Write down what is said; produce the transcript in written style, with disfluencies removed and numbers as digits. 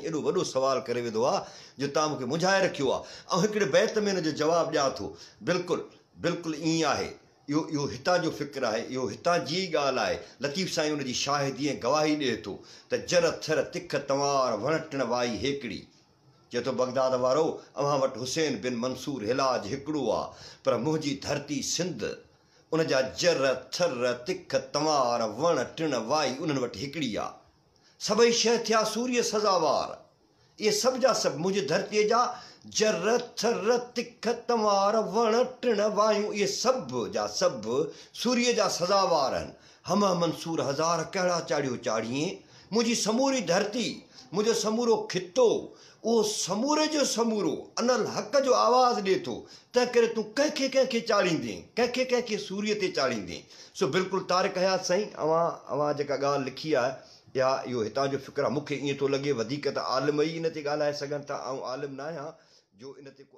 एॾो वॾो सुवाल करे विधो आहे जो तव्हां मूंखे मुंझाए रखियो आहे। ऐं हिकिड़े बैत में हिनजो जवाबु ॾियां थो। बिल्कुलु बिल्कुलु ईअं आहे। इहो हितां जो फ़िक्र आहे, इहो हितां जी ॻाल्हि आहे। लतीफ़ साईं उनजी शाहिदी ऐं गवाही ॾिए थो त जर थर तिख तंवार वण टिण वाई हेकिड़ी। चए थो बगदाद वारो, अव्हां वटि हुसैन बिन मंसूर हिलाज हिकिड़ो आहे, पर मुंहिंजी धरती सिंध उन जा जर थर तिख तंवार वण टिण वाई उन्हनि वटि हिकिड़ी आहे। सभई शइ थिया सूर्य सज़ावार। इहे सभु जा सभु मुंहिंजी धरतीअ जा जर थर तिख तंवार वण टिण वायूं, इहे सभु जा सभु सूर्य जा सज़ावार आहिनि। हम मंसूर हज़ार कहिड़ा चाढ़ियो चाढ़ीअ। मुंहिंजी समूरी धरती, मुंहिंजो समूरो खितो, उहो समूरे जो समूरो अनल हक़ जो आवाज़ु ॾिए थो। तंहिं करे तूं कंहिंखे कंहिंखे चाढ़ींदे, कंहिंखे कंहिंखे सूर्य ते चाढ़ींदे। सो बिल्कुलु तारिक हयात साईं, अवां जेका ॻाल्हि लिखी आहे या इहो हितां जो फ़िक्र आहे। मूंखे ईअं थो लॻे वधीक त आलिम ई इन ते ॻाल्हाए सघनि था। आउं आलिम न आहियां जो इन ते को